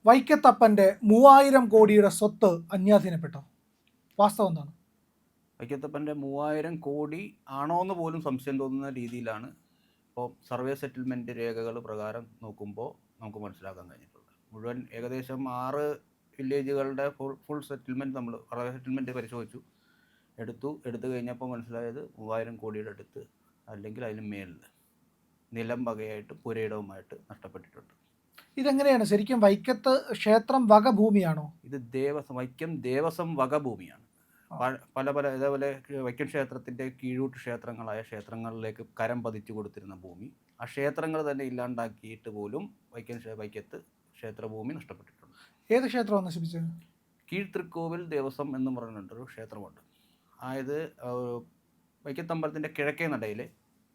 വൈക്കത്തപ്പൻ്റെ 3000 കോടിയുടെ സ്വത്ത് അന്യാധീനപ്പെട്ടോ? വാസ്തവം എന്താണ്? വൈക്കത്തപ്പൻ്റെ 3000 കോടി ആണോ എന്ന് പോലും സംശയം തോന്നുന്ന രീതിയിലാണ് ഇപ്പോൾ സർവേ സെറ്റിൽമെൻറ്റ് രേഖകൾ പ്രകാരം നോക്കുമ്പോൾ നമുക്ക് മനസ്സിലാക്കാൻ കഴിഞ്ഞിട്ടുള്ളത്. മുഴുവൻ ഏകദേശം 6 വില്ലേജുകളുടെ ഫുൾ സെറ്റിൽമെൻറ്റ് നമ്മൾ സർവേ സെറ്റിൽമെൻറ്റ് പരിശോധിച്ചു, എടുത്തു കഴിഞ്ഞപ്പോൾ മനസ്സിലായത് 3000 കോടിയുടെ അടുത്ത് അല്ലെങ്കിൽ അതിന് മേലിൽ നിലം വകയായിട്ടും പുരയിടവുമായിട്ട് നഷ്ടപ്പെട്ടിട്ടുണ്ട്. ഇതെങ്ങനെയാണ് ശരിക്കും? വൈക്കത്ത് ക്ഷേത്രം വക ഭൂമിയാണോ? ഇത് വൈക്കം ദേവസ്വം വക ഭൂമിയാണ്. പല ഇതേപോലെ വൈക്കം ക്ഷേത്രത്തിൻ്റെ കീഴൂട്ട് ക്ഷേത്രങ്ങളായ ക്ഷേത്രങ്ങളിലേക്ക് കരം പതിച്ചു കൊടുത്തിരുന്ന ഭൂമി, ആ ക്ഷേത്രങ്ങൾ തന്നെ ഇല്ലാണ്ടാക്കിയിട്ട് പോലും വൈക്കത്ത് ക്ഷേത്രഭൂമി നഷ്ടപ്പെട്ടിട്ടുണ്ട്. ഏത് ക്ഷേത്രമാണ് നശിപ്പിച്ചത്? കീഴ്തൃക്കോവിൽ ദേവസ്വം എന്ന് പറഞ്ഞിട്ടൊരു ക്ഷേത്രമുണ്ട്. അതായത് വൈക്കത്തമ്പലത്തിൻ്റെ കിഴക്കേ നടയിൽ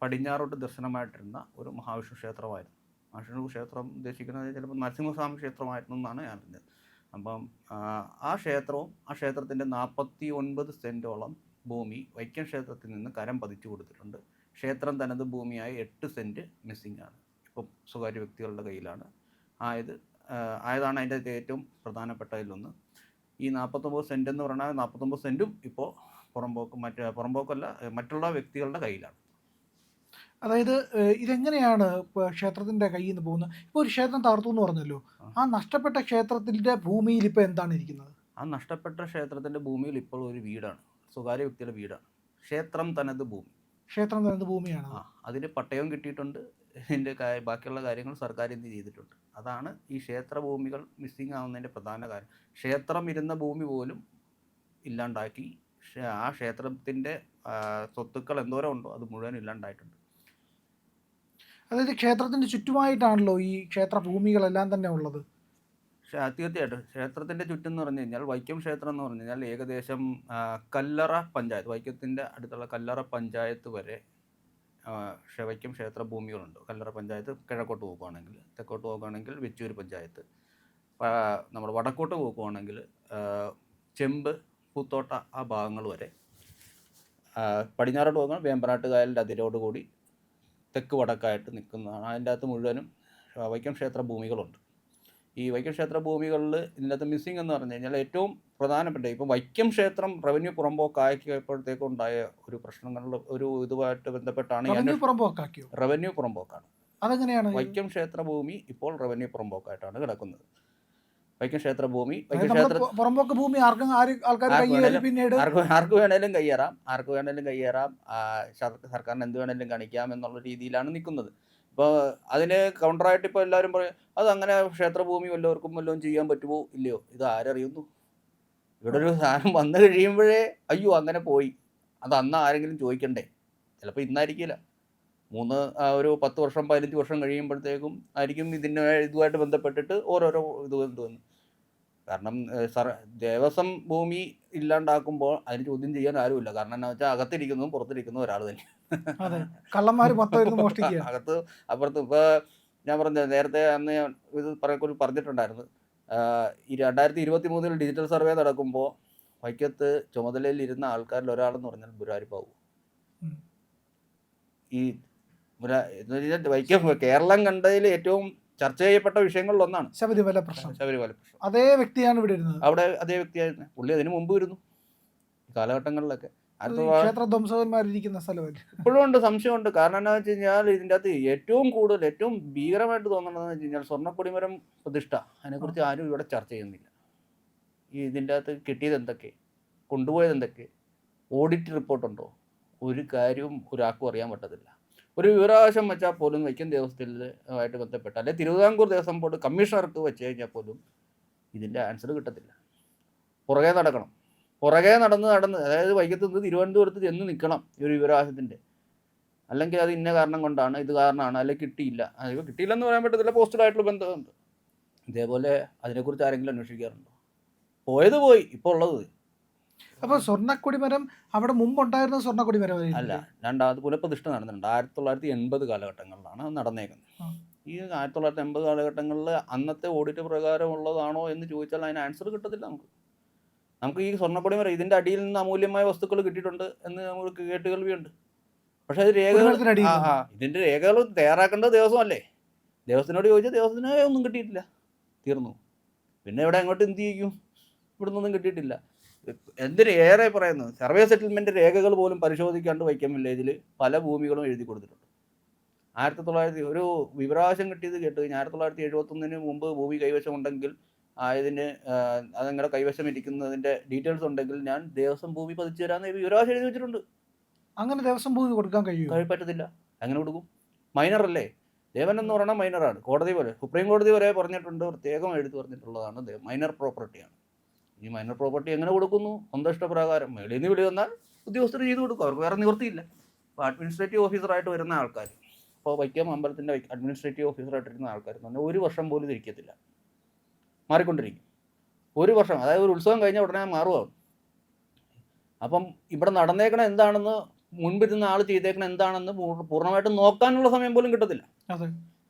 പടിഞ്ഞാറോട്ട് ദർശനമായിട്ടിരുന്ന ഒരു മഹാവിഷ്ണു ക്ഷേത്രമായിരുന്നു. മഹാവിഷ്ണു ക്ഷേത്രം ഉദ്ദേശിക്കുന്നത് ചിലപ്പോൾ നരസിംഹസ്വാമി ക്ഷേത്രമായിരുന്നു എന്നാണ് ഞാൻ അറിഞ്ഞത്. അപ്പം ആ ക്ഷേത്രത്തിൻ്റെ 49 സെൻറ്റോളം ഭൂമി വൈക്കം ക്ഷേത്രത്തിൽ നിന്ന് കരം പതിച്ചു കൊടുത്തിട്ടുണ്ട്. ക്ഷേത്രം തനത് ഭൂമിയായി 8 സെൻറ്റ് മിസ്സിംഗ് ആണ്, ഇപ്പം സ്വകാര്യ വ്യക്തികളുടെ കയ്യിലാണ്. ആയതാണ് അതിൻ്റെ ഏറ്റവും പ്രധാനപ്പെട്ടതിലൊന്ന്. ഈ 49 സെൻറ്റ് എന്ന് പറഞ്ഞാൽ 49 സെൻറ്റും ഇപ്പോൾ പുറമ്പോക്കല്ല, മറ്റുള്ള വ്യക്തികളുടെ കയ്യിലാണ്. അതായത് ഇതെങ്ങനെയാണ് ഇപ്പോൾ ക്ഷേത്രത്തിൻ്റെ കയ്യിൽ നിന്ന് പോകുന്നത്? ഇപ്പോൾ ഒരു ക്ഷേത്രം തകർത്തു എന്ന് പറഞ്ഞല്ലോ, ആ നഷ്ടപ്പെട്ട ക്ഷേത്രത്തിൻ്റെ ഭൂമിയിൽ ഇപ്പോൾ എന്താണ് ഇരിക്കുന്നത്? ആ നഷ്ടപ്പെട്ട ക്ഷേത്രത്തിൻ്റെ ഭൂമിയിൽ ഇപ്പോൾ ഒരു വീടാണ്, സ്വകാര്യ വ്യക്തിയുടെ വീടാണ്. ക്ഷേത്രം തനത് ഭൂമിയാണ്. അതിന് പട്ടയവും കിട്ടിയിട്ടുണ്ട്. ഇതിൻ്റെ ബാക്കിയുള്ള കാര്യങ്ങൾ സർക്കാർ എന്ത് ചെയ്തിട്ടുണ്ട്. അതാണ് ഈ ക്ഷേത്രഭൂമികൾ മിസ്സിംഗ് ആവുന്നതിൻ്റെ പ്രധാന കാര്യം. ക്ഷേത്രം ഇരുന്ന ഭൂമി പോലും ഇല്ലാണ്ടാക്കി. ആ ക്ഷേത്രത്തിൻ്റെ സ്വത്തുക്കൾ എന്തോരം ഉണ്ടോ അത് മുഴുവൻ ഇല്ലാണ്ടായിട്ടുണ്ട്. അതായത് ക്ഷേത്രത്തിൻ്റെ ചുറ്റുമായിട്ടാണല്ലോ ഈ ക്ഷേത്ര ഭൂമികളെല്ലാം തന്നെ ഉള്ളത്. തീർച്ചയായിട്ടും ക്ഷേത്രത്തിൻ്റെ ചുറ്റും എന്ന് പറഞ്ഞു കഴിഞ്ഞാൽ വൈക്കം ക്ഷേത്രം എന്ന് പറഞ്ഞു കഴിഞ്ഞാൽ ഏകദേശം കല്ലറ പഞ്ചായത്ത്, വൈക്കത്തിൻ്റെ അടുത്തുള്ള കല്ലറ പഞ്ചായത്ത് വരെ വൈക്കം ക്ഷേത്ര ഭൂമികളുണ്ട്. കല്ലറ പഞ്ചായത്ത് കിഴക്കോട്ട് പോകുകയാണെങ്കിൽ, തെക്കോട്ട് പോകുകയാണെങ്കിൽ വെച്ചൂർ പഞ്ചായത്ത്, നമ്മൾ വടക്കോട്ട് പോകുകയാണെങ്കിൽ ചെമ്പ്, പൂത്തോട്ട ആ ഭാഗങ്ങൾ വരെ, പടിഞ്ഞാറോട്ട് പോകുമ്പോൾ വേമ്പനാട്ട് കായലിൻ്റെ അതിരോടുകൂടി തെക്ക് വടക്കായിട്ട് നിൽക്കുന്നതാണ്. അതിൻ്റെ അകത്ത് മുഴുവനും വൈക്കം ക്ഷേത്ര ഭൂമികളുണ്ട്. ഈ വൈക്കം ക്ഷേത്ര ഭൂമികളിൽ ഇതിൻ്റെ അകത്ത് മിസ്സിംഗ് എന്ന് പറഞ്ഞു കഴിഞ്ഞാൽ ഏറ്റവും പ്രധാനപ്പെട്ട ഇപ്പം വൈക്കം ക്ഷേത്രം റവന്യൂ പുറമ്പോക്കാക്കിയപ്പോഴത്തേക്കും ഉണ്ടായ ഒരു പ്രശ്നങ്ങളിൽ ഒരു ഇതുമായിട്ട് ബന്ധപ്പെട്ടാണ് റവന്യൂ പുറമ്പോക്കാണ്. അതെങ്ങനെയാണ്? വൈക്കം ക്ഷേത്ര ഭൂമി ഇപ്പോൾ റവന്യൂ പുറമ്പോക്കായിട്ടാണ് കിടക്കുന്നത്. വൈക്കം ക്ഷേത്ര ഭൂമി പുറമ്പോക്ക് ഭൂമി ആർക്ക് വേണേലും കയ്യേറാം, സർക്കാരിന് എന്ത് വേണേലും കാണിക്കാം എന്നുള്ള രീതിയിലാണ് നിൽക്കുന്നത്. ഇപ്പോൾ അതിന് കൗണ്ടറായിട്ട് ഇപ്പോൾ എല്ലാവരും പറയും അതങ്ങനെ ക്ഷേത്രഭൂമി വല്ലതും ചെയ്യാൻ പറ്റുമോ ഇല്ലയോ, ഇത് ആരറിയുന്നു? ഇവിടെ ഒരു സാധനം വന്നു കഴിയുമ്പോഴേ അയ്യോ അങ്ങനെ പോയി, അത് അന്ന് ആരെങ്കിലും ചോദിക്കണ്ടേ? ചിലപ്പോൾ ഇന്നായിരിക്കില്ല, ഒരു 10 വർഷം 15 വർഷം കഴിയുമ്പോഴത്തേക്കും ആയിരിക്കും ഇതുമായിട്ട് ബന്ധപ്പെട്ടിട്ട് ഓരോരോ ഇത് വന്നു. കാരണം ദേവസ്വം ഭൂമി ഇല്ലാണ്ടാക്കുമ്പോൾ അതിന് ചോദ്യം ചെയ്യാൻ ആരുമില്ല. കാരണം എന്താ വെച്ചാൽ അകത്തിരിക്കുന്നതും പുറത്തിരിക്കുന്നതും ഒരാൾ തന്നെ. അകത്ത് അപ്പുറത്ത് ഇപ്പോൾ ഞാൻ പറഞ്ഞ നേരത്തെ അന്ന് ഇത് പറഞ്ഞിട്ടുണ്ടായിരുന്നു. ഈ 2023 ഡിജിറ്റൽ സർവേ നടക്കുമ്പോൾ വൈക്കത്ത് ചുമതലയിൽ ഇരുന്ന ആൾക്കാരിൽ ഒരാളെന്ന് പറഞ്ഞാൽ ബുരാരിപ്പാവു. ഈ വൈക്കം കേരളം കണ്ടതിൽ ഏറ്റവും ചർച്ച ചെയ്യപ്പെട്ട വിഷയങ്ങളിലൊന്നാണ് ശബരിമല പ്രശ്നം. അതേ വ്യക്തിയാണ് ഇവിടെ ഇരുന്നത്. അവിടെ അതേ വ്യക്തിയായിരുന്നു പുള്ളി. അതിന് മുമ്പ് വരുന്നു കാലഘട്ടങ്ങളിലൊക്കെ. ക്ഷേത്രധ്വംസകന്മാരിരിക്കുന്ന സ്ഥലമല്ലേ? ഇപ്പോഴും ഉണ്ട്, സംശയമുണ്ട്. കാരണം എന്താ വെച്ച് കഴിഞ്ഞാൽ ഇതിൻ്റെ അകത്ത് ഏറ്റവും ഭീകരമായിട്ട് തോന്നണമെന്ന് വെച്ച് കഴിഞ്ഞാൽ സ്വർണ്ണക്കൊടിമരം പ്രതിഷ്ഠ, അതിനെക്കുറിച്ച് ആരും ഇവിടെ ചർച്ച ചെയ്യുന്നില്ല. ഇതിൻ്റെ അകത്ത് കിട്ടിയത് എന്തൊക്കെ, കൊണ്ടുപോയത് എന്തൊക്കെ, ഓഡിറ്റ് റിപ്പോർട്ടുണ്ടോ, ഒരു കാര്യവും ഒരാൾക്കും അറിയാൻ പറ്റത്തില്ല. ഒരു വിവരാവകാശം വെച്ചാൽ പോലും വൈക്കം ദേവസ്ഥയിലുമായിട്ട് ബന്ധപ്പെട്ട അല്ലെങ്കിൽ തിരുവിതാംകൂർ ദേവസ്വം ബോർഡ് കമ്മീഷണർക്ക് വെച്ച് കഴിഞ്ഞാൽ പോലും ഇതിൻ്റെ ആൻസർ കിട്ടത്തില്ല. പുറകെ നടന്ന് അതായത് വൈക്കത്ത് നിന്ന് തിരുവനന്തപുരത്ത് ചെന്ന് നിൽക്കണം ഈ ഒരു വിവരാവകാശത്തിൻ്റെ. അല്ലെങ്കിൽ അത് ഇന്ന കാരണം കൊണ്ടാണ്, ഇത് കാരണമാണ്, അല്ലെങ്കിൽ കിട്ടിയില്ല. അതിപ്പോൾ കിട്ടിയില്ലെന്ന് പറയാൻ പറ്റത്തില്ല, പോസ്റ്റലായിട്ടുള്ള ബന്ധമുണ്ട്. ഇതേപോലെ അതിനെക്കുറിച്ച് ആരെങ്കിലും അന്വേഷിക്കാറുണ്ടോ? പോയത് പോയി, ഇപ്പോൾ ഉള്ളത്. അപ്പോൾ സ്വർണ്ണക്കൊടിമരം അവിടെ മുമ്പുണ്ടായിരുന്ന സ്വർണ്ണക്കൊടിമരം അല്ല, രണ്ടാമത് പുനഃപ്രതിഷ്ഠ നടന്നിട്ടുണ്ട്. 1980 കാലഘട്ടങ്ങളിലാണ് നടന്നേക്കുന്നത്. ഈ 1980 കാലഘട്ടങ്ങളിൽ അന്നത്തെ ഓഡിറ്റ് പ്രകാരമുള്ളതാണോ എന്ന് ചോദിച്ചാൽ അതിന് ആൻസർ കിട്ടത്തില്ല. നമുക്ക് ഈ സ്വർണ്ണക്കൊടിമരം ഇതിൻ്റെ അടിയിൽ നിന്ന് അമൂല്യമായ വസ്തുക്കൾ കിട്ടിയിട്ടുണ്ട് എന്ന് നമുക്ക് കേട്ടുകേൾവിയുണ്ട്. പക്ഷേ അത് ഇതിൻ്റെ രേഖകൾ തയ്യാറാക്കേണ്ടത് ദേവസ്വം അല്ലേ? ദേവസ്വത്തിനോട് ചോദിച്ചാൽ ദേവസ്വത്തിന് ഒന്നും കിട്ടിയിട്ടില്ല, തീർന്നു. പിന്നെ ഇവിടെ അങ്ങോട്ട് എന്ത് ചെയ്യും? ഇവിടെ നിന്നൊന്നും കിട്ടിയിട്ടില്ല. എന്തിന് ഏറെ പറയുന്നത്, സർവേ സെറ്റിൽമെൻറ്റ് രേഖകൾ പോലും പരിശോധിക്കാണ്ട് വൈക്കം വില്ലേജിൽ പല ഭൂമികളും എഴുതി കൊടുത്തിട്ടുണ്ട്. 1900 ഒരു വിവരാവകാശം കിട്ടിയത് കേട്ട് കഴിഞ്ഞാൽ 1971 മുമ്പ് ഭൂമി കൈവശം ഉണ്ടെങ്കിൽ അതിന് അത് നിങ്ങളുടെ കൈവശം ഇരിക്കുന്നതിൻ്റെ ഡീറ്റെയിൽസ് ഉണ്ടെങ്കിൽ ഞാൻ ദേവസ്വം ഭൂമി പതിച്ചു തരാമെന്ന് വിവരാവകാശം എഴുതി വെച്ചിട്ടുണ്ട്. അങ്ങനെ ദേവസ്വം ഭൂമി കൊടുക്കാൻ കഴിയും? പറ്റത്തില്ല. അങ്ങനെ കൊടുക്കും? മൈനർ അല്ലേ? ദേവൻ എന്ന് പറയുന്നത് മൈനറാണ്. കോടതി പോലെ, സുപ്രീം കോടതി വരെ പറഞ്ഞിട്ടുണ്ട്, പ്രത്യേകം എഴുതി പറഞ്ഞിട്ടുള്ളതാണ് മൈനർ പ്രോപ്പർട്ടിയാണ്. ഈ മൈനർ പ്രോപ്പർട്ടി എങ്ങനെ കൊടുക്കുന്നു? സ്വന്തം ഇഷ്ടപ്രകാരം മേളിൽ നിന്ന് വിളി വന്നാൽ ഉദ്യോഗസ്ഥർ ചെയ്ത് കൊടുക്കും. അവർക്ക് വേറെ നിവൃത്തിയില്ല. ഇപ്പോൾ അഡ്മിനിസ്ട്രേറ്റീവ് ഓഫീസറായിട്ട് വരുന്ന ആൾക്കാർ, ഇപ്പോൾ വൈക്കം അമ്പലത്തിൻ്റെ അഡ്മിനിസ്ട്രേറ്റീവ് ഓഫീസറായിട്ടിരുന്ന ആൾക്കാർ എന്ന് പറഞ്ഞാൽ 1 വർഷം പോലും ഇരിക്കത്തില്ല, മാറിക്കൊണ്ടിരിക്കും. 1 വർഷം, അതായത് ഒരു ഉത്സവം കഴിഞ്ഞാൽ ഉടനെ മാറുകയാണ്. അപ്പം ഇവിടെ നടന്നേക്കണ എന്താണെന്ന്, മുൻപിരുന്ന ആൾ ചെയ്തേക്കണ എന്താണെന്ന് പൂർണ്ണമായിട്ടും നോക്കാനുള്ള സമയം പോലും കിട്ടത്തില്ല.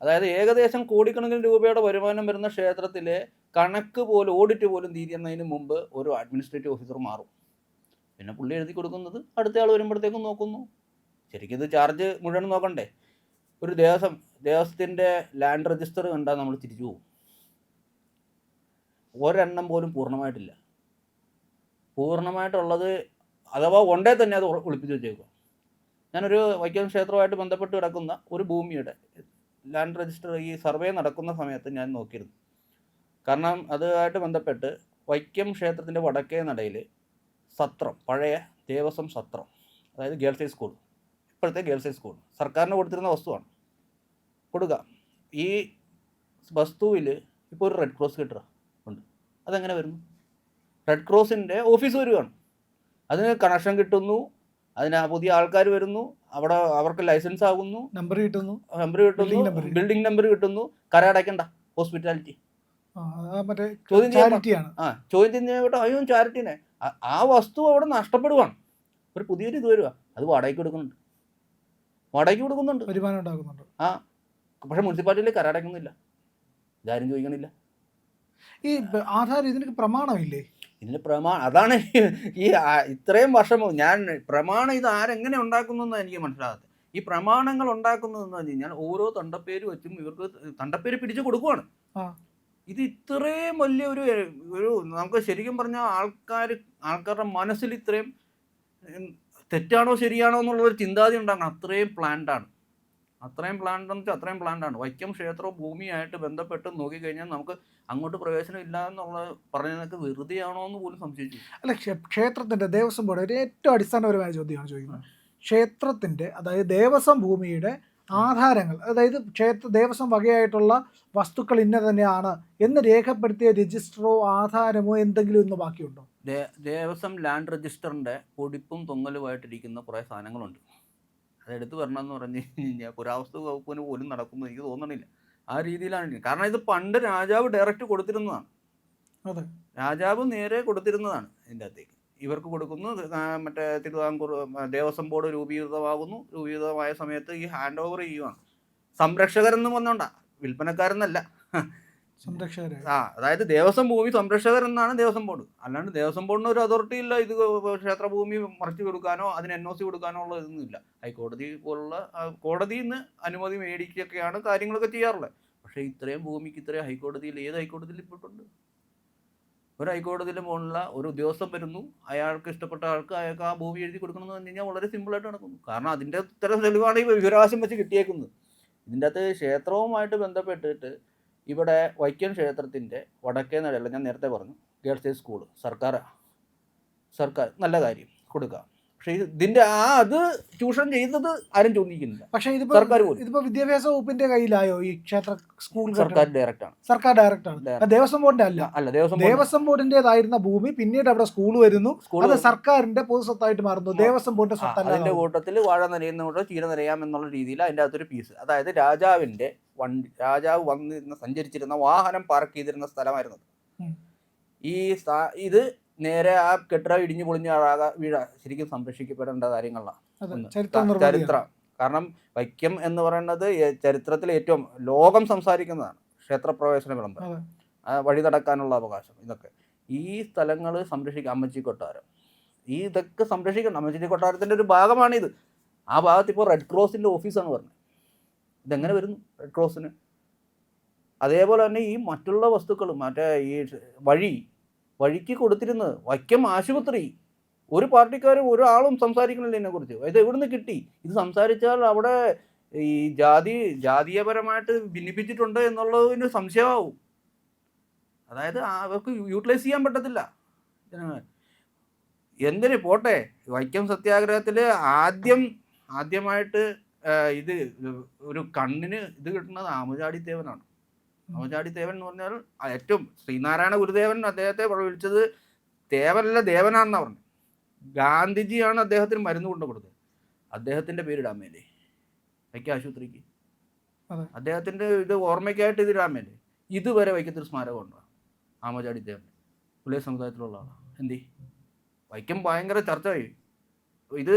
അതായത് ഏകദേശം കോടിക്കണക്കിന് രൂപയുടെ വരുമാനം വരുന്ന ക്ഷേത്രത്തിലെ കണക്ക് പോലും, ഓഡിറ്റ് പോലും തീരുന്നതിന് മുമ്പ് ഒരു അഡ്മിനിസ്ട്രേറ്റീവ് ഓഫീസർ മാറും. പിന്നെ പുള്ളി എഴുതി കൊടുക്കുന്നത് അടുത്ത ആൾ വരുമ്പോഴത്തേക്കും നോക്കുന്നു. ശരിക്കും ഇത് ചാർജ് മുഴുവൻ നോക്കണ്ടേ? ഒരു ദേവസ്വത്തിൻ്റെ ലാൻഡ് രജിസ്റ്റർ കണ്ടാൽ നമ്മൾ തിരിച്ചു പോകും. ഒരെണ്ണം പോലും പൂർണ്ണമായിട്ടില്ല. പൂർണ്ണമായിട്ടുള്ളത് അഥവാ ഉണ്ടേ തന്നെ അത് ഒളിപ്പിച്ച് വെച്ചേക്കുക. ഞാനൊരു വൈക്കം ക്ഷേത്രവുമായിട്ട് ബന്ധപ്പെട്ട് കിടക്കുന്ന ഒരു ഭൂമിയുടെ ലാൻഡ് രജിസ്റ്റർ ഈ സർവേ നടക്കുന്ന സമയത്ത് ഞാൻ നോക്കിയിരുന്നു. കാരണം അതുമായിട്ട് ബന്ധപ്പെട്ട് വൈക്കം ക്ഷേത്രത്തിൻ്റെ വടക്കേ നടയിൽ സത്രം, പഴയ ദേവസ്വം സത്രം, അതായത് ഗേൾസ് ഹൈ സ്കൂൾ, ഇപ്പോഴത്തെ ഗേൾസ് ഹൈ സ്കൂൾ സർക്കാരിന് കൊടുത്തിരുന്ന വസ്തുവാണ്. കൊടുക്കുക. ഈ വസ്തുവിൽ ഇപ്പോൾ ഒരു റെഡ് ക്രോസ് കെട്ടുക ഉണ്ട്. അതെങ്ങനെ വരുന്നു? റെഡ് ക്രോസിൻ്റെ ഓഫീസ് വരുവാണ്. അതിന് കണക്ഷൻ കിട്ടുന്നു, അതിന് പുതിയ ആൾക്കാർ വരുന്നു, അവിടെ അവർക്ക് ലൈസൻസ് ആകുന്നു, നമ്പർ കിട്ടുന്നു, ബിൽഡിംഗ് നമ്പർ കിട്ടുന്നു. കരടയ്ക്കണ്ട, ഹോസ്പിറ്റാലിറ്റി ചോദ്യം ചെയ്യുമ്പോൾ അയ്യോ ചാരിറ്റിനെ, ആ വസ്തു അവിടെ നഷ്ടപ്പെടുവാണ്. ഒരു പുതിയൊരു ഇത് വരുക, അത് വാടകയ്ക്ക് കൊടുക്കുന്നുണ്ട്, വരുമാനം ഉണ്ടാകുന്നുണ്ട്. ആ, പക്ഷെ മുനിസിപ്പാലിറ്റിയിൽ കരടയ്ക്കുന്നില്ല, ഇതാരും ചോദിക്കണില്ല. ഈ ആധാരം ഇതിന് പ്രമാണമില്ലേ? ഇതിന് അതാണ് ഈ ഇത്രയും വർഷം ഞാൻ പ്രമാണം ഇത് ആരെങ്ങനെ ഉണ്ടാക്കുന്നതെന്ന് എനിക്ക് മനസ്സിലാകാത്തത്. ഈ പ്രമാണങ്ങൾ ഉണ്ടാക്കുന്നതെന്ന് പറഞ്ഞു കഴിഞ്ഞാൽ ഓരോ തണ്ടപ്പേര് വെച്ചും ഇവർക്ക് തണ്ടപ്പേര് പിടിച്ചു കൊടുക്കുവാണ്. ഇത് ഇത്രയും വലിയ ഒരു നമുക്ക് ശരിക്കും പറഞ്ഞാൽ ആൾക്കാരുടെ മനസ്സിൽ ഇത്രയും തെറ്റാണോ ശരിയാണോ എന്നുള്ളൊരു ചിന്താഗതി ഉണ്ടാകണം. അത്രയും പ്ലാൻഡാണ്. അത്രയും പ്ലാൻഡാണ്. വൈക്കം ക്ഷേത്ര ഭൂമിയായിട്ട് ബന്ധപ്പെട്ട് നോക്കിക്കഴിഞ്ഞാൽ നമുക്ക് അങ്ങോട്ട് പ്രവേശനം ഇല്ല എന്നുള്ളത് പറഞ്ഞതൊക്കെ വെറുതെയാണോ എന്ന് പോലും സംശയിച്ചു. അല്ല, ക്ഷേത്രത്തിൻ്റെ ദേവസ്വം ബോർഡ് ഒരു ഏറ്റവും അടിസ്ഥാനപരമായ ചോദ്യമാണ് ചോദിക്കുന്നത്. ക്ഷേത്രത്തിൻ്റെ, അതായത് ദേവസ്വം ഭൂമിയുടെ ആധാരങ്ങൾ, അതായത് ദേവസ്വം വകയായിട്ടുള്ള വസ്തുക്കൾ ഇന്ന തന്നെയാണ് എന്ന് രേഖപ്പെടുത്തിയ രജിസ്റ്ററോ ആധാരമോ എന്തെങ്കിലും ഇന്ന് ബാക്കിയുണ്ടോ? ദേവസ്വം ലാൻഡ് രജിസ്റ്ററിൻ്റെ പൊടിപ്പും തൊങ്ങലുമായിട്ടിരിക്കുന്ന കുറേ സാധനങ്ങളുണ്ട്. അതെടുത്ത് വരണമെന്ന് പറഞ്ഞു കഴിഞ്ഞാൽ പുരാവസ്തു വകുപ്പിന് പോലും നടക്കുമെന്ന് എനിക്ക് തോന്നണില്ല. ആ രീതിയിലാണ്. കാരണം ഇത് പണ്ട് രാജാവ് ഡയറക്റ്റ് കൊടുത്തിരുന്നതാണ്. രാജാവ് നേരെ കൊടുത്തിരുന്നതാണ്. ഇതിൻ്റെ അകത്തേക്ക് ഇവർക്ക് കൊടുക്കുന്നു. മറ്റേ തിരുവിതാംകൂർ ദേവസ്വം ബോർഡ് രൂപീകൃതമായ സമയത്ത് ഈ ഹാൻഡ് ഓവർ ചെയ്യുവാണ്. സംരക്ഷകരെന്ന് പറഞ്ഞോണ്ടാ, വിൽപ്പനക്കാരെന്നല്ല, സംരക്ഷകർ. അതായത് ദേവസ്വം ഭൂമി സംരക്ഷകർ എന്നാണ് ദേവസ്വം ബോർഡ്. അല്ലാണ്ട് ദേവസ്വം ബോർഡിന് ഒരു അതോറിറ്റി ഇല്ല ഇത് ക്ഷേത്രഭൂമി മറിച്ച് കൊടുക്കാനോ അതിന് NOC കൊടുക്കാനോ ഉള്ള ഇതൊന്നുമില്ല. ഹൈക്കോടതി പോലുള്ള കോടതിയിൽ നിന്ന് അനുമതി മേടിക്കൊക്കെയാണ് കാര്യങ്ങളൊക്കെ ചെയ്യാറുള്ളത്. പക്ഷേ ഇത്രയും ഭൂമിക്ക് ഇത്രയും ഹൈക്കോടതിയിൽ, ഏത് ഹൈക്കോടതിയിൽ ഇപ്പോഴുണ്ട്? ഒരു ഹൈക്കോടതിയിൽ പോലുള്ള ഒരു ഉദ്യോഗസ്ഥൻ വരുന്നു, അയാൾക്ക് ഇഷ്ടപ്പെട്ട ആൾക്ക് അയാൾക്ക് ആ ഭൂമി എഴുതി കൊടുക്കണമെന്ന് പറഞ്ഞു കഴിഞ്ഞാൽ വളരെ സിമ്പിളായിട്ട് നടക്കുന്നു. കാരണം അതിൻ്റെ ഇത്തരം തെളിവാണ് ഈ വിവരാവകാശം വെച്ച് കിട്ടിയേക്കുന്നത്. ഇതിൻ്റെ അകത്ത് ക്ഷേത്രവുമായിട്ട് ബന്ധപ്പെട്ടിട്ട് ഇവിടെ വൈക്കം ക്ഷേത്രത്തിൻ്റെ വടക്കേ നടയല്ല, ഞാൻ നേരത്തെ പറഞ്ഞു, ഗേൾസ് ഹൈ സ്കൂൾ സർക്കാർ നല്ല കാര്യം കൊടുക്കുക. പക്ഷേ ഇതിൻ്റെ അത് ചൂഷണം ചെയ്യുന്നത് ആരും ചോദിക്കുന്നില്ല. പക്ഷേ ഇതിപ്പോ വിദ്യാഭ്യാസ വകുപ്പിന്റെ കയ്യിലായോ ഈ ക്ഷേത്ര സ്കൂൾ? സർക്കാർ ഡയറക്റ്റാണ്. ദേവസ്വം ബോർഡിന്റെ അല്ല, ദേവസ്വം ബോർഡിന്റേതായിരുന്ന ഭൂമി പിന്നീട് അവിടെ സ്കൂൾ വരുന്നു, അത് സർക്കാരിന്റെ പൊതുസ്വത്തായിട്ട് മാറുന്നു. ദേവസ്വം ബോർഡിന്റെ സ്വത്തല്ല. അതിന്റെ കൂട്ടത്തിൽ വാഴ നിരയുന്ന കൂട്ടം ചീര നിരയാം എന്നുള്ള രീതിയിൽ അതിൻ്റെ അകത്തൊരു പീസ്, അതായത് രാജാവ് വന്നിരുന്ന സഞ്ചരിച്ചിരുന്ന വാഹനം പാർക്ക് ചെയ്തിരുന്ന സ്ഥലമായിരുന്നു ഇത്. നേരെ ആ കെട്ടിടം ഇടിഞ്ഞു പൊളിഞ്ഞ് ശരിക്കും സംരക്ഷിക്കപ്പെടേണ്ട കാര്യങ്ങളാണ് ചരിത്രം. കാരണം വൈക്കം എന്ന് പറയുന്നത് ചരിത്രത്തിൽ ഏറ്റവും ലോകം സംസാരിക്കുന്നതാണ്. ക്ഷേത്രപ്രവേശന വിളംബരം, വഴി നടക്കാനുള്ള അവകാശം, ഇതൊക്കെ ഈ സ്ഥലങ്ങൾ സംരക്ഷിക്കുക. അമ്മച്ചി കൊട്ടാരം, ഇതൊക്കെ സംരക്ഷിക്കണം. അമ്മച്ചി കൊട്ടാരത്തിൻ്റെ ഒരു ഭാഗമാണിത്. ആ ഭാഗത്ത് ഇപ്പോൾ റെഡ് ക്രോസിൻ്റെ ഓഫീസാണ് പറഞ്ഞത്. ഇതെങ്ങനെ വരുന്നു റെഡ് ക്രോസിന്? അതേപോലെ തന്നെ ഈ മറ്റുള്ള വസ്തുക്കളും മറ്റേ ഈ വഴിക്ക് കൊടുത്തിരുന്നത് വൈക്കം ആശുപത്രി ഒരു പാർട്ടിക്കാരും ഒരാളും സംസാരിക്കണില്ല ഇതിനെക്കുറിച്ച്. ഇത് എവിടുന്ന് കിട്ടി? ഇത് സംസാരിച്ചാൽ അവിടെ ഈ ജാതീയപരമായിട്ട് ഭിന്നിപ്പിച്ചിട്ടുണ്ട് എന്നുള്ളതിന് സംശയമാവും. അതായത് അവർക്ക് യൂട്ടിലൈസ് ചെയ്യാൻ പറ്റത്തില്ല. എന്തിന് പോട്ടെ, വൈക്കം സത്യാഗ്രഹത്തിൽ ആദ്യമായിട്ട് ഇത് ഒരു കണ്ണിന് ഇത് കിട്ടുന്നത് ആമചാടി തേവനാണ്. ആമചാടി തേവൻ എന്ന് പറഞ്ഞാൽ ഏറ്റവും ശ്രീനാരായണ ഗുരുദേവൻ അദ്ദേഹത്തെ വിളിച്ചത് തേവനല്ല ദേവനാണെന്നാണ് പറഞ്ഞത്. ഗാന്ധിജിയാണ് അദ്ദേഹത്തിന് മരുന്ന് കൊണ്ടു കൊടുത്തത്. അദ്ദേഹത്തിൻ്റെ പേരിടാൻ മേലേ വൈക്കം ആശുപത്രിക്ക്? അദ്ദേഹത്തിൻ്റെ ഇത് ഓർമ്മയ്ക്കായിട്ട് ഇതിടാൻ മേലേ? ഇതുവരെ വൈക്കത്തൊരു സ്മാരകം ഉണ്ടോ ആമചാടി തേവൻ? പുള്ളിയ സമുദായത്തിലുള്ള ആളാണ്. എന്തി വൈക്കം ഭയങ്കര ചർച്ചയായി. ഇത്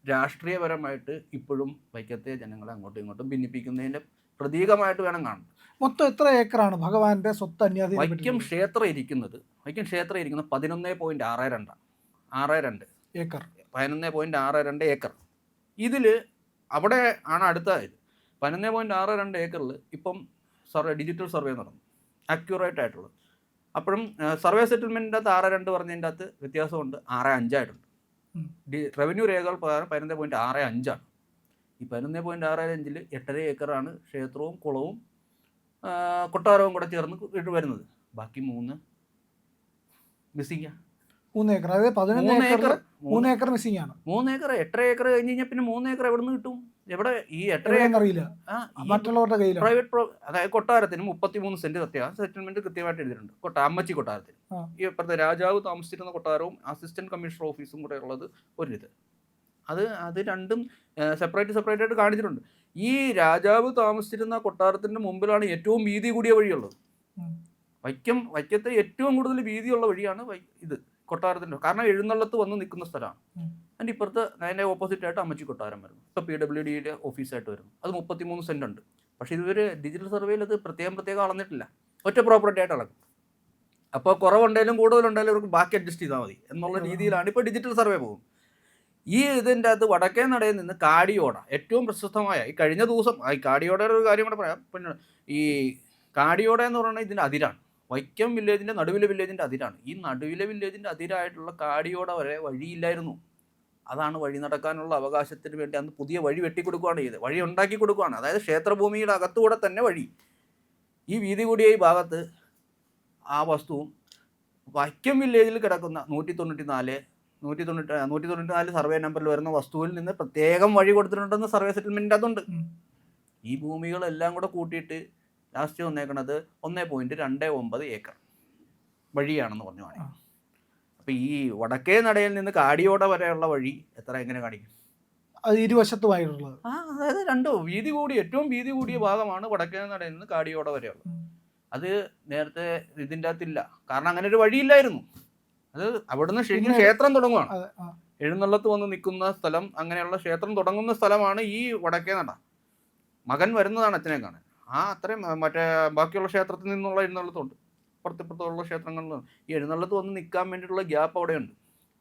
രാഷ്ട്രീയപരമായിട്ട് ഇപ്പോഴും വൈക്കത്തെ ജനങ്ങളെ അങ്ങോട്ടും ഇങ്ങോട്ടും ഭിന്നിപ്പിക്കുന്നതിൻ്റെ പ്രതീകമായിട്ട് വേണം കാണാൻ. മൊത്തം എത്ര ഏക്കറാണ് ഭഗവാന്റെ സ്വത്ത് അന്യാധീനം? വൈക്കം ക്ഷേത്രം ഇരിക്കുന്നത് 11.62 ഏക്കർ. 11.62 ഏക്കർ. ഇതിൽ അവിടെ ആണ് അടുത്തതായത്. 11.62 ഏക്കറിൽ ഇപ്പം ഡിജിറ്റൽ സർവേ നടന്നു, അക്യൂറേറ്റ് ആയിട്ടുള്ളത്. അപ്പോഴും സർവേ സെറ്റിൽമെൻറ്റിൻ്റെ അകത്ത് 6.2 പറഞ്ഞതിൻ്റെ അകത്ത് വ്യത്യാസമുണ്ട്, 6.5 ആയിട്ടുണ്ട്. റവന്യൂ രേഖകൾ പ്രകാരം 11.65 ഈ 11.65 8.5 ഏക്കറാണ് ക്ഷേത്രവും കുളവും കൊട്ടാരവും കൂടെ ചേർന്ന് വരുന്നത്. ബാക്കി 3 മിസ്സിംഗ്. 3 ഏക്കർ, അതായത് 11 ഏക്കർ 3 ഏക്കർ മിസ്സിംഗ് ആണ്. 3 ഏക്കർ 8.5 ഏക്കർ കഴിഞ്ഞ് കഴിഞ്ഞാൽ പിന്നെ 3 ഏക്കർ എവിടെ നിന്ന് കിട്ടും? എവിടെ ഈ 8.5 ഏക്കർ അറിയില്ല, മറ്റുള്ളവരുടെ കയ്യിൽ. പ്രൈവറ്റ് അതായത് കൊട്ടാരത്തിന് 33 സെന്റ് സെറ്റിൽമെന്റ് കൃത്യമായിട്ട് എഴുതിയിട്ടുണ്ട്. അമ്മച്ചി കൊട്ടാരത്തിന് ഈ ഇപ്പോഴത്തെ രാജാവ് താമസിച്ചിരുന്ന കൊട്ടാരവും അസിസ്റ്റന്റ് കമ്മീഷണർ ഓഫീസും കൂടെ ഉള്ളത് ഒരിത്. അത് രണ്ടും സെപ്പറേറ്റ് ആയിട്ട് കാണിച്ചിട്ടുണ്ട്. ഈ രാജാവ് താമസിച്ചിരുന്ന കൊട്ടാരത്തിന്റെ മുമ്പിലാണ് ഏറ്റവും വീതി കൂടിയ വഴിയുള്ളത്. വൈക്കത്തെ ഏറ്റവും കൂടുതൽ വീതിയുള്ള വഴിയാണ് ഇത് കൊട്ടാരത്തിൻ്റെ. കാരണം എഴുന്നള്ളത്ത് വന്ന് നിൽക്കുന്ന സ്ഥലമാണ്. അതിൻ്റെ ഇപ്പുറത്ത് അതിൻ്റെ ഓപ്പോസിറ്റ് ആയിട്ട് അമ്മച്ചി കൊട്ടാരം വരുന്നു. ഇപ്പോൾ PWDയുടെ ഓഫീസായിട്ട് വരുന്നു. അത് 33 സെന്റ് ഉണ്ട്. പക്ഷേ ഇതുവരെ ഡിജിറ്റൽ സർവേയിൽ അത് പ്രത്യേകം അളന്നിട്ടില്ല. ഒറ്റ പ്രോപ്പർട്ടി ആയിട്ട് അളക്കും. അപ്പോൾ കുറവുണ്ടെങ്കിലും കൂടുതലുണ്ടെങ്കിലും ഇവർക്ക് ബാക്കി അഡ്ജസ്റ്റ് ചെയ്താൽ മതി എന്നുള്ള രീതിയിലാണ് ഇപ്പോൾ ഡിജിറ്റൽ സർവേ പോകും. ഈ ഇതിൻ്റെ അകത്ത് വടക്കേ നടയിൽ നിന്ന് കാടിയോട ഏറ്റവും പ്രശസ്തമായ ഈ കഴിഞ്ഞ ദിവസം ഈ കാടിയോടയുടെ ഒരു കാര്യം കൂടെ പറയാം. പിന്നെ ഈ കാടിയോട എന്ന് പറയുന്നത് ഇതിൻ്റെ അതിരാണ്. വൈക്കം വില്ലേജിൻ്റെ നടുവിലെ വില്ലേജിൻ്റെ അതിരാണ്. ഈ നടുവിലെ വില്ലേജിൻ്റെ അതിരായിട്ടുള്ള കാടിയോട വരെ വഴിയില്ലായിരുന്നു. അതാണ് വഴി നടക്കാനുള്ള അവകാശത്തിന് വേണ്ടി അന്ന് പുതിയ വഴി വെട്ടിക്കൊടുക്കുകയാണ് ചെയ്തത്. വഴി ഉണ്ടാക്കി കൊടുക്കുകയാണ്. അതായത് ക്ഷേത്രഭൂമിയുടെ അകത്തുകൂടെ തന്നെ വഴി. ഈ വീതി കൂടിയ ഈ ഭാഗത്ത് ആ വസ്തുവും വൈക്കം വില്ലേജിൽ കിടക്കുന്ന 194 സർവേ നമ്പറിൽ വരുന്ന വസ്തുവിൽ നിന്ന് പ്രത്യേകം വഴി കൊടുത്തിട്ടുണ്ടെന്ന് സർവേ സെറ്റിൽമെൻറ്റിൻ്റെ അതുണ്ട്. ഈ ഭൂമികളെല്ലാം കൂടെ കൂട്ടിയിട്ട് ലാസ്റ്റ് വന്നേക്കണത് 1.29 ഏക്കർ വഴിയാണെന്ന് പറഞ്ഞു കാണി. അപ്പോൾ ഈ വടക്കേ നടയിൽ നിന്ന് കാടിയോട വരെയുള്ള വഴി എങ്ങനെ കാണിക്കും? അത് ഇരുവശത്തുമായിട്ടുള്ളത്. അതായത് ഏറ്റവും വീതി കൂടിയ ഭാഗമാണ് വടക്കേ നടയിൽ നിന്ന് കാടിയോട വരെയുള്ളത്. അത് നേരത്തെ ഇതിൻ്റെ അകത്തില്ല. കാരണം അങ്ങനെ ഒരു വഴിയില്ലായിരുന്നു. അത് അവിടുന്ന് ശരിക്കും ക്ഷേത്രം തുടങ്ങുകയാണ്. എഴുന്നള്ളത്ത് വന്ന് നിൽക്കുന്ന സ്ഥലം, അങ്ങനെയുള്ള ക്ഷേത്രം തുടങ്ങുന്ന സ്ഥലമാണ് ഈ വടക്കേ നട. മകൻ വരുന്നതാണ് അച്ഛനെ കാണാൻ. അത്രയും മറ്റേ ബാക്കിയുള്ള ക്ഷേത്രത്തിൽ നിന്നുള്ള എഴുന്നള്ളത്തുണ്ട്. പുറത്തിപ്പുറത്തുള്ള ക്ഷേത്രങ്ങളിൽ ഈ എഴുന്നള്ളത്ത് വന്ന് നിൽക്കാൻ വേണ്ടിയിട്ടുള്ള ഗ്യാപ്പ് അവിടെയുണ്ട്.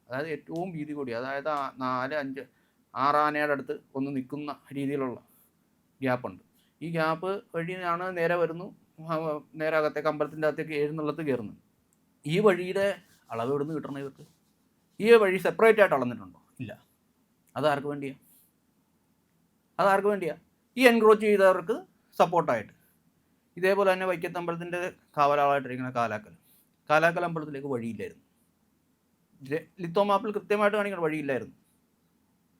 അതായത് ഏറ്റവും വീതി കൂടി, അതായത് 4, 5, 6 ആനയുടെ അടുത്ത് ഒന്ന് നിൽക്കുന്ന രീതിയിലുള്ള ഗ്യാപ്പുണ്ട്. ഈ ഗ്യാപ്പ് വഴിയാണ് നേരെ വരുന്നു, നേരെ അകത്തേക്ക് അമ്പലത്തിൻ്റെ അകത്തേക്ക് എഴുന്നള്ളത്ത് കയറുന്നു. ഈ വഴിയുടെ അളവ് എവിടെ നിന്ന് കിട്ടണം ഇവർക്ക്? ഈ വഴി സെപ്പറേറ്റ് ആയിട്ട് അളന്നിട്ടുണ്ടോ? ഇല്ല. അതാർക്ക് വേണ്ടിയാ? ഈ എൻക്രോച്ച് ചെയ്തവർക്ക് സപ്പോർട്ടായിട്ട്. ഇതേപോലെ തന്നെ വൈക്കത്ത് അമ്പലത്തിൻ്റെ കാവലാളായിട്ടിരിക്കുന്ന കാലാക്കൽ അമ്പലത്തിലേക്ക് വഴിയില്ലായിരുന്നു. ലിത്തോ മാപ്പിൽ കൃത്യമായിട്ട് കാണിക്കുന്ന വഴിയില്ലായിരുന്നു.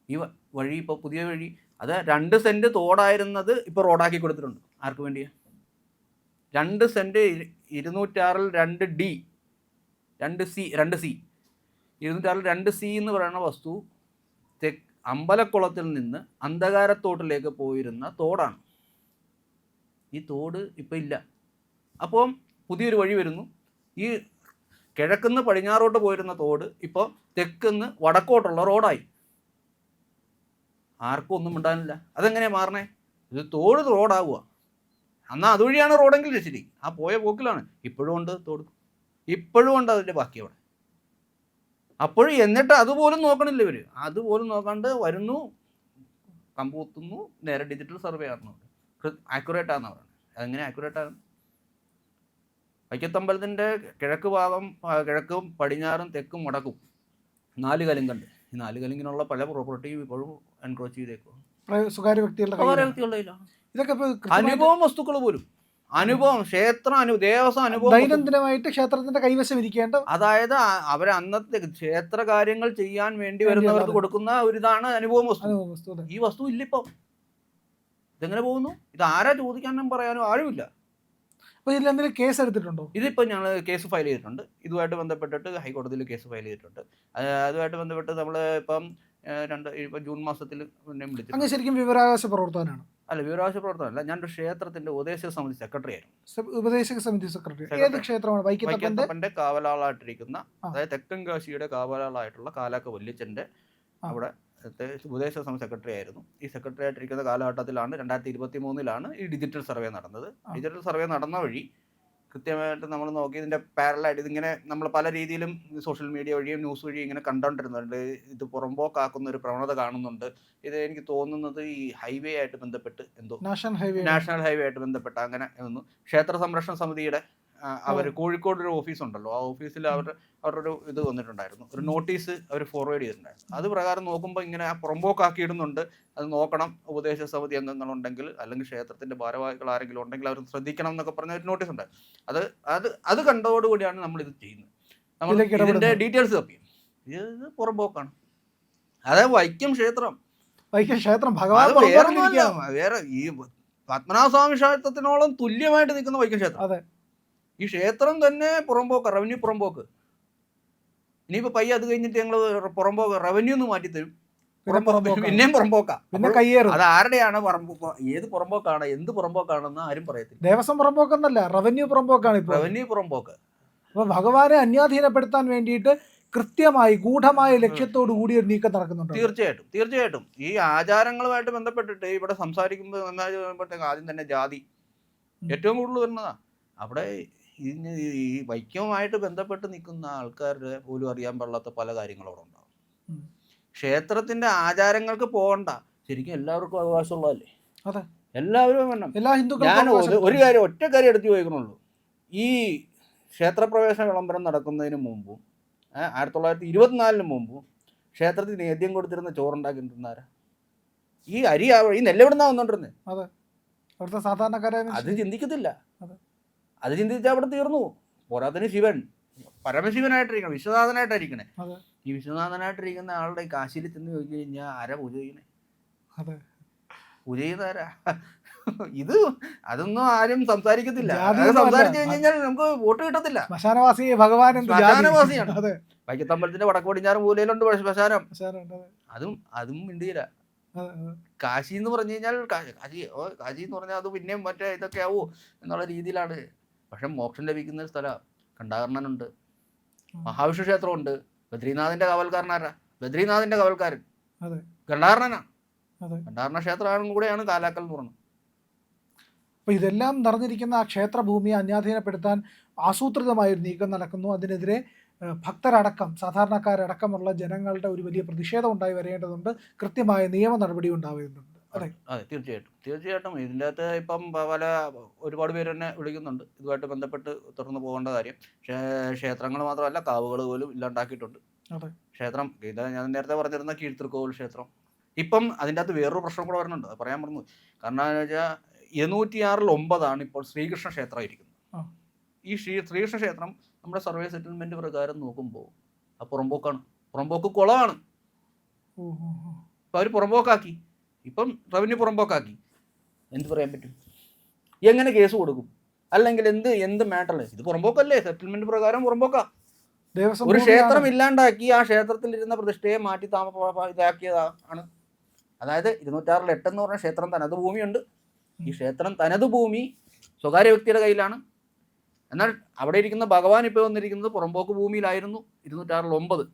ഈ വഴി ഇപ്പോൾ പുതിയ വഴി, അത് 2 സെൻറ്റ് തോടായിരുന്നത് ഇപ്പോൾ റോഡാക്കി കൊടുത്തിട്ടുണ്ട്. ആർക്ക് വേണ്ടിയാ? 2 സെൻറ്റ് 206-ൽ 2D 2C 206-ൽ 2C എന്ന് പറയുന്ന വസ്തു അമ്പലക്കുളത്തിൽ നിന്ന് അന്ധകാരത്തോട്ടിലേക്ക് പോയിരുന്ന തോടാണ്. ഈ തോട് ഇപ്പം ഇല്ല. അപ്പം പുതിയൊരു വഴി വരുന്നു. ഈ കിഴക്കുന്ന് പടിഞ്ഞാറോട്ട് പോയിരുന്ന തോട് ഇപ്പോൾ തെക്കുന്ന് വടക്കോട്ടുള്ള റോഡായി. ആർക്കും ഒന്നും മിണ്ടാനില്ല. അതെങ്ങനെയാണ് മാറണേ? ഇത് തോട് റോഡാവുക. എന്നാൽ അതുവഴിയാണ് റോഡെങ്കിൽ ശരി, ആ പോയ പോക്കിലാണ്. ഇപ്പോഴും ഉണ്ട് തോട്, ഇപ്പോഴും ഉണ്ട് അതിൻ്റെ ബാക്കി അവിടെ. അപ്പോഴും എന്നിട്ട് അതുപോലും നോക്കണില്ല ഇവർ. അതുപോലും നോക്കാണ്ട് വരുന്നു, കമ്പ് കുത്തുന്നു, നേരെ ഡിജിറ്റൽ സർവേ ആണെന്ന് പറയും. ആക്യുറേറ്റ് ആണെന്ന് പറയുന്നത്. അതെങ്ങനെ ആക്യുറേറ്റ് ആണ്? വൈക്കത്തമ്പലത്തിൻ്റെ കിഴക്ക് ഭാഗം കിഴക്കും പടിഞ്ഞാറും തെക്കും വടക്കും 4 കലുങ്കുണ്ട്. ഈ 4 കലുങ്കിനുള്ള പല പ്രോപ്പർട്ടിയും ഇപ്പോഴും എൻക്രോച്ച് ചെയ്തേക്കും. സ്വകാര്യ വ്യക്തികളുടെ സ്വകാര്യ കയ്യിലാണ്. വ്യക്തികളുടെ കയ്യിലാണ്. ഇതൊക്കെ ഇപ്പൊ കൃത്യമായിട്ട് അനുഭവം വസ്തുക്കൾ പോലും അനുഭവം ദേവസ്വം അനുഭവം ദൈനംദിനമായിട്ട് ക്ഷേത്രത്തിന്റെ കൈവശം ഇരിക്കേണ്ട, അതായത് അവർ അന്നത്തെ ക്ഷേത്ര കാര്യങ്ങൾ ചെയ്യാൻ വേണ്ടി വരുന്നവർക്ക് കൊടുക്കുന്ന ഒരിതാണ് അനുഭവം വസ്തു. വസ്തു. അതെ. ഈ വസ്തു ഇല്ലിപ്പം. ഇതെങ്ങനെ പോകുന്നു? ഇത് ആരാ ചോദിക്കാനും പറയാനും ആരുമില്ല. അപ്പൊ ഇതിൽ എന്തെങ്കിലും കേസ് എടുത്തിട്ടുണ്ടോ? ഇതിപ്പോൾ ഞങ്ങൾ കേസ് ഫയൽ ചെയ്തിട്ടുണ്ട്. ഇതുമായിട്ട് ബന്ധപ്പെട്ടിട്ട് ഹൈക്കോടതിയിൽ കേസ് ഫയൽ ചെയ്തിട്ടുണ്ട്. അതുമായിട്ട് ബന്ധപ്പെട്ട് നമ്മൾ ഇപ്പം ഇപ്പം ജൂൺ മാസത്തിൽ മുന്നേ അങ്ങ് വിളിച്ചു. ശരിക്കും വിവരാവകാശ പ്രവർത്തകനാണ്? അല്ല, വിവരാവകാശ പ്രവർത്തനമല്ല, ഞാനൊരു ക്ഷേത്രത്തിന്റെ ഉപദേശക സമിതി സെക്രട്ടറി ആയിരുന്നു. ഉപദേശക സമിതി സെക്രട്ടറി. ഏത് ക്ഷേത്രമാണ്? വൈക്കത്തപ്പന്റെ കാവലാളായിട്ടിരിക്കുന്ന, അതായത് തെക്കൻ കാശിയുടെ കാവലാളായിട്ടുള്ള കാലാക്ക വല്യച്ഛന്റെ അവിടെ ഉപദേശക സമിതി സെക്രട്ടറി ആയിരുന്നു. ഈ സെക്രട്ടറി ആയിട്ടിരിക്കുന്ന കാലഘട്ടത്തിലാണ് 2023 ഈ ഡിജിറ്റൽ സർവേ നടന്നത്. ഡിജിറ്റൽ സർവേ നടന്ന വഴി കൃത്യമായിട്ട് നമ്മൾ നോക്കി ഇതിൻ്റെ പാരലായിട്ട് ഇതിങ്ങനെ നമ്മൾ പല രീതിയിലും സോഷ്യൽ മീഡിയ വഴിയും ന്യൂസ് വഴിയും ഇങ്ങനെ കണ്ടുകൊണ്ടിരുന്നുണ്ട്. ഇത് പുറമ്പോക്കാക്കുന്ന ഒരു പ്രവണത കാണുന്നുണ്ട്. ഇത് എനിക്ക് തോന്നുന്നത് ഈ ഹൈവേ ആയിട്ട് ബന്ധപ്പെട്ട് എന്തോ നാഷണൽ ഹൈവേ ആയിട്ട് ബന്ധപ്പെട്ട് അങ്ങനെ ഒന്നു ക്ഷേത്ര സംരക്ഷണ സമിതിയുടെ അവർ കോഴിക്കോട് ഒരു ഓഫീസ് ഉണ്ടല്ലോ, ആ ഓഫീസിൽ അവരുടെ ഇത് വന്നിട്ടുണ്ടായിരുന്നു, ഒരു നോട്ടീസ് അവർ ഫോർവേഡ് ചെയ്തിട്ടുണ്ടായിരുന്നു. അത് പ്രകാരം നോക്കുമ്പോൾ ഇങ്ങനെ പുറമ്പോക്കാക്കിയിടുന്നുണ്ട്, അത് നോക്കണം, ഉപദേശ സമിതി അംഗങ്ങളുണ്ടെങ്കിൽ അല്ലെങ്കിൽ ക്ഷേത്രത്തിന്റെ ഭാരവാഹികൾ ആരെങ്കിലും ഉണ്ടെങ്കിൽ അവർ ശ്രദ്ധിക്കണം എന്നൊക്കെ പറഞ്ഞ ഒരു നോട്ടീസ് ഉണ്ട്. അത് കണ്ടതോടുകൂടിയാണ് നമ്മൾ ഇത് ചെയ്യുന്നത്. നമ്മൾ ഇതിന്റെ ഡീറ്റെയിൽസ് തപ്പി. ഇത് പുറമ്പോക്കാണ്. അതായത് വൈക്കം ക്ഷേത്രം വേറെ ഈ പത്മനാഭസ്വാമി ക്ഷേത്രത്തിനോളം തുല്യമായിട്ട് നിൽക്കുന്ന വൈക്കം ക്ഷേത്രം. ഈ ക്ഷേത്രം തന്നെ പുറമ്പോക്ക, റവന്യൂ പുറമ്പോക്ക്. ഇനിയിപ്പോ പയ്യ അത് കഴിഞ്ഞിട്ട് ഞങ്ങൾ പുറമ്പോക്ക റവന്യൂ എന്ന് മാറ്റിത്തരും, പിന്നെയും പുറമ്പോക്ക. അത് ആരുടെയാണ് ഏത് പുറമ്പോക്കാണ്, എന്ത് പുറമ്പോക്കാണെന്ന് ആരും പറയത്തില്ല. ദേവസ്വം പുറമ്പോക്കെന്നല്ല, റവന്യൂ പുറമ്പോക്കാണ്. റവന്യൂ പുറമ്പോക്ക്. അപ്പൊ ഭഗവാനെ അന്യാധീനപ്പെടുത്താൻ വേണ്ടിയിട്ട് കൃത്യമായി ഗൂഢമായ ലക്ഷ്യത്തോടു കൂടി ഒരു നീക്കം നടക്കുന്നുണ്ട്. തീർച്ചയായിട്ടും ഈ ആചാരങ്ങളുമായിട്ട് ബന്ധപ്പെട്ടിട്ട് ഇവിടെ സംസാരിക്കുമ്പോൾ ആദ്യം തന്നെ ജാതി ഏറ്റവും കൂടുതൽ വരുന്നതാ. അവിടെ ഈ വൈക്കവുമായിട്ട് ബന്ധപ്പെട്ട് നിൽക്കുന്ന ആൾക്കാരുടെ പോലും അറിയാൻ പാടില്ലാത്ത പല കാര്യങ്ങളോടെ ഉണ്ടാവും. ക്ഷേത്രത്തിന്റെ ആചാരങ്ങൾക്ക് പോകണ്ട, ശരിക്കും എല്ലാവർക്കും അവകാശമുള്ളതല്ലേ? എല്ലാവരും വേണം. ഞാൻ ഒരു കാര്യം ഒറ്റ കാര്യം എടുത്തു ചോദിക്കണുള്ളൂ. ഈ ക്ഷേത്രപ്രവേശന വിളംബരം നടക്കുന്നതിന് മുമ്പും 1924 മുമ്പും ക്ഷേത്രത്തിൽ നേദ്യം കൊടുത്തിരുന്ന ചോറുണ്ടാക്കിയിരുന്നാരാ? ഈ അരി ഈ നെല്ലെവിടുന്നാ വന്നോണ്ടിരുന്നത്? അത് ചിന്തിക്കത്തില്ല. അത് ചിന്തിച്ചാൽ അവിടെ തീർന്നു. പോരാത്തിന് ശിവൻ പരമശിവനായിട്ടിരിക്കണം, വിശ്വനാഥനായിട്ടായിരിക്കണേ. ഈ വിശ്വനാഥനായിട്ടിരിക്കുന്ന ആളുടെ കാശിയിൽ ചെന്ന് ചോദിച്ചു കഴിഞ്ഞാൽ ആരാ പൂജ ചെയ്യണേ? പൂജ ചെയ്താരാ? അതൊന്നും ആരും സംസാരിക്കത്തില്ല. സംസാരിച്ചു കഴിഞ്ഞാൽ നമുക്ക് വോട്ട് കിട്ടത്തില്ല. ശ്മശാനവാസിയാണ്. വൈക്കത്തമ്പലത്തിന്റെ വടക്ക് പടിഞ്ഞാറ് മൂലയിലുണ്ട് ശ്മശാനം. അതും ഇന്ത്യയില. കാശി എന്ന് പറഞ്ഞു കഴിഞ്ഞാൽ കാശി എന്ന് പറഞ്ഞാൽ അത് പിന്നെയും മറ്റേ ഇതൊക്കെ ആവൂ എന്നുള്ള രീതിയിലാണ്. പക്ഷെ മോക്ഷം ലഭിക്കുന്ന ഒരു സ്ഥലം കണ്ടാകർണനുണ്ട്, മഹാവിഷ്ണു ക്ഷേത്രമുണ്ട്. ബദ്രീനാഥിന്റെ കാവൽക്കാരനാരാ? ബദ്രീനാഥിന്റെ കാവൽക്കാരൻ ഗണ്ടാകർണനാണ്. ഗണ്ടാകർണ ക്ഷേത്രമാണ് കൂടെയാണ് കാലാക്കൽ എന്ന് പറഞ്ഞത്. അപ്പോൾ ഇതെല്ലാം നിറഞ്ഞിരിക്കുന്ന ആ ക്ഷേത്രഭൂമിയെ അന്യാധീനപ്പെടുത്താൻ ആസൂത്രിതമായൊരു നീക്കം നടക്കുന്നു. അതിനെതിരെ ഭക്തരടക്കം സാധാരണക്കാരടക്കമുള്ള ജനങ്ങളുടെ ഒരു വലിയ പ്രതിഷേധം ഉണ്ടായി വരേണ്ടതുണ്ട്. കൃത്യമായ നിയമ നടപടി ഉണ്ടാവേണ്ടതുണ്ട്. അതെ, തീർച്ചയായിട്ടും ഇതിൻ്റെ അകത്ത് ഇപ്പം ഒരുപാട് പേര് തന്നെ വിളിക്കുന്നുണ്ട് ഇതുമായിട്ട് ബന്ധപ്പെട്ട് തുടർന്ന് പോകേണ്ട കാര്യം. ക്ഷേത്രങ്ങൾ മാത്രമല്ല, കാവുകൾ പോലും ഇല്ലാണ്ടാക്കിയിട്ടുണ്ട്. ക്ഷേത്രം ഞാൻ നേരത്തെ പറഞ്ഞിരുന്ന കീഴ്ത്തിരുക്കോവിൽ ക്ഷേത്രം ഇപ്പം അതിൻ്റെ അകത്ത് വേറൊരു പ്രശ്നം കൂടെ വരുന്നുണ്ട്, അത് പറയാൻ മറന്നു. കാരണം എന്ന് വെച്ചാൽ 709 ഇപ്പോൾ ശ്രീകൃഷ്ണ ക്ഷേത്രം ഇരിക്കുന്നത്. ഈ ശ്രീകൃഷ്ണ ക്ഷേത്രം നമ്മുടെ സർവേ സെറ്റിൽമെന്റ് പ്രകാരം നോക്കുമ്പോൾ ആ പുറമ്പോക്ക് കുളമാണ്. ഇപ്പം അവർ പുറമ്പോക്കാക്കി, ഇപ്പം റവന്യൂ പുറമ്പോക്കാക്കി. എന്ത് പറയാൻ പറ്റും? എങ്ങനെ കേസ് കൊടുക്കും? അല്ലെങ്കിൽ എന്ത് മാറ്ററല്ലേ? ഇത് പുറമ്പോക്കല്ലേ? സെറ്റിൽമെന്റ് പ്രകാരം പുറമ്പോക്കാ. ഒരു ക്ഷേത്രം ഇല്ലാണ്ടാക്കി ആ ക്ഷേത്രത്തിലിരുന്ന പ്രതിഷ്ഠയെ മാറ്റി ഇതാക്കിയതാണ്. അതായത് 206-8 എന്ന് പറഞ്ഞ ക്ഷേത്രം തനത് ഭൂമിയുണ്ട്. ഈ ക്ഷേത്രം തനത് ഭൂമി സ്വകാര്യ വ്യക്തിയുടെ കയ്യിലാണ്. എന്നാൽ അവിടെ ഇരിക്കുന്ന ഭഗവാൻ ഇപ്പോൾ വന്നിരിക്കുന്നത് പുറമ്പോക്ക് ഭൂമിയിലായിരുന്നു 206-9.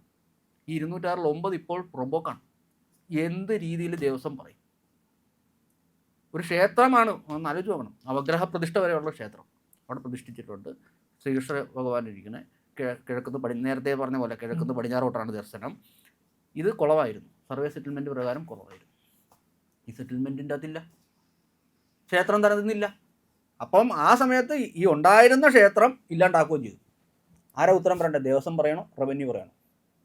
ഈ 206-9 ഇപ്പോൾ പുറമ്പോക്കാണ്. എന്ത് രീതിയിൽ ദേവസ്വം പറയും? ഒരു ക്ഷേത്രമാണ്, ഒന്ന് ആലോചിച്ച് നോക്കണം. നവഗ്രഹ പ്രതിഷ്ഠ വരെയുള്ള ക്ഷേത്രം അവിടെ പ്രതിഷ്ഠിച്ചിട്ടുണ്ട്. ശ്രീകൃഷ്ണ ഭഗവാൻ ഇരിക്കുന്നത് കിഴക്കുന്ന് നേരത്തെ പറഞ്ഞ പോലെ കിഴക്കുന്ന് പടിഞ്ഞാറോട്ടാണ് ദർശനം. ഇത് കുളമായിരുന്നു, സർവേ സെറ്റിൽമെൻറ്റ് പ്രകാരം കുറവായിരുന്നു. ഈ സെറ്റിൽമെൻറ്റിൻ്റെ അതില്ല, ക്ഷേത്രം തനതുന്നില്ല. അപ്പം ആ സമയത്ത് ഈ ഉണ്ടായിരുന്ന ക്ഷേത്രം ഇല്ലാണ്ടാക്കുകയും ചെയ്തു. ആരാ ഉത്തരം പറയണ്ടേ? ദേവസ്വം പറയണോ, റവന്യൂ പറയണോ?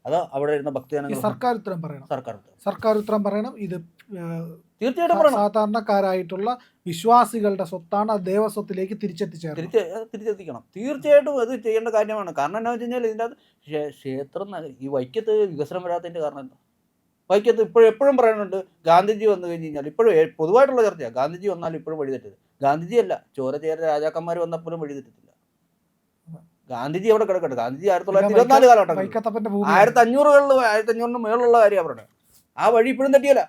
അത് അവിടെ ഇരുന്ന ഈ ഭക്തജനങ്ങൾ സർക്കാർ ഉത്തരം പറയണം. സർക്കാർ സർക്കാർ ഉത്തരം പറയണം. ഇത് തീർച്ചയായിട്ടും പറയണം. സാധാരണക്കാരായിട്ടുള്ള വിശ്വാസികളുടെ സ്വത്താണ്, അത് ദേവസ്വത്തിലേക്ക് തിരിച്ചെത്തിച്ചേരണം. തിരിച്ചെത്തിക്കണം. തീർച്ചയായിട്ടും അത് ചെയ്യേണ്ട കാര്യമാണ്. കാരണം എന്താ വെച്ച് കഴിഞ്ഞാൽ ഇതിൻ്റെ അകത്ത് ക്ഷേത്രം ഈ വൈക്കത്ത് വികസനം വരാത്തതിൻ്റെ കാരണം എന്താ? വൈക്കത്ത് എപ്പോഴും പറയുന്നുണ്ട് ഗാന്ധിജി വന്നു കഴിഞ്ഞ് കഴിഞ്ഞാൽ, ഇപ്പോഴും പൊതുവായിട്ടുള്ള ചർച്ചയാണ്, ഗാന്ധിജി വന്നാലും ഇപ്പോഴും വഴി തെറ്റരുത്. ഗാന്ധിജി അല്ല, ചോര ചേര രാജാക്കന്മാർ വന്നപ്പോഴും വഴി തെറ്റത്തില്ല. ഗാന്ധിജി അവിടെ കിടക്കട്ടെ. ഗാന്ധിജി 1924 കാലഘട്ടം, 1500 മേളുള്ള കാര്യമാണ് പറയുന്നത്. ആ വഴി ഇപ്പോഴും തെറ്റിയല്ല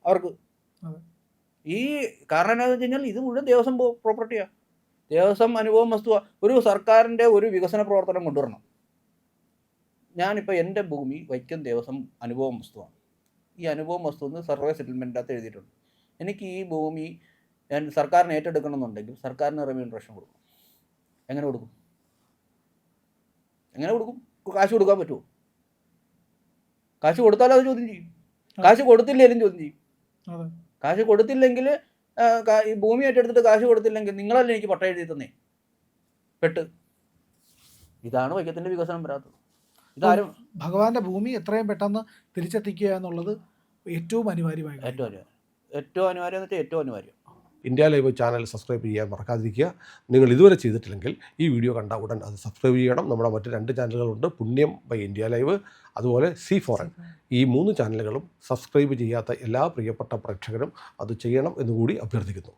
അവർക്ക്. ഈ കാരണം എന്താണെന്ന് വെച്ച് കഴിഞ്ഞാൽ ഇത് മുഴുവൻ ദേവസ്വം പ്രോപ്പർട്ടിയാണ്, ദേവസ്വം അനുഭവം വസ്തുവാണ്. ഒരു സർക്കാരിൻ്റെ ഒരു വികസന പ്രവർത്തനം കൊണ്ടുവരണം. ഞാനിപ്പോൾ എൻ്റെ ഭൂമി വൈക്കം ദേവസ്വം അനുഭവം വസ്തുവാണ്. ഈ അനുഭവം വസ്തു എന്ന് സർവേ സെറ്റിൽമെൻറ്റിൻ്റെ അകത്ത് എഴുതിയിട്ടുണ്ട്. എനിക്ക് ഈ ഭൂമി ഞാൻ സർക്കാരിന് ഏറ്റെടുക്കണമെന്നുണ്ടെങ്കിൽ സർക്കാരിന് റെമ്യൂണറേഷൻ കൊടുക്കും. എങ്ങനെ കൊടുക്കും? കാശ് കൊടുക്കാൻ പറ്റുമോ? കാശ് കൊടുത്താലും അത് ചോദ്യം ചെയ്യും. കാശ് കൊടുത്തില്ലെങ്കിലും ചോദ്യം ചെയ്യും. കാശ് കൊടുത്തില്ലെങ്കിൽ, ഈ ഭൂമി ഏറ്റെടുത്തിട്ട് കാശ് കൊടുത്തില്ലെങ്കിൽ നിങ്ങളല്ലേ എനിക്ക് പട്ട എഴുതി തന്നേ, പെട്ട്. ഇതാണ് വൈക്കത്തിൻ്റെ വികസനം വരാത്തത്. ഇതാരും ഭഗവാന്റെ ഭൂമി എത്രയും പെട്ടെന്ന് തിരിച്ചെത്തിക്കുക എന്നുള്ളത് ഏറ്റവും അനിവാര്യമായ ഏറ്റവും അനിവാര്യം എന്ന് വെച്ചാൽ ഏറ്റവും അനിവാര്യം. ഇന്ത്യ ലൈവ് ചാനൽ സബ്സ്ക്രൈബ് ചെയ്യാൻ മറക്കാതിരിക്കുക. നിങ്ങൾ ഇതുവരെ ചെയ്തിട്ടില്ലെങ്കിൽ ഈ വീഡിയോ കണ്ട ഉടൻ അത് സബ്സ്ക്രൈബ് ചെയ്യണം. നമ്മുടെ മറ്റ് 2 ചാനലുകളുണ്ട്, പുണ്യം ബൈ ഇന്ത്യ ലൈവ്, അതുപോലെ C4N. ഈ 3 ചാനലുകളും സബ്സ്ക്രൈബ് ചെയ്യാത്ത എല്ലാ പ്രിയപ്പെട്ട പ്രേക്ഷകരും അത് ചെയ്യണം എന്നുകൂടി അഭ്യർത്ഥിക്കുന്നു.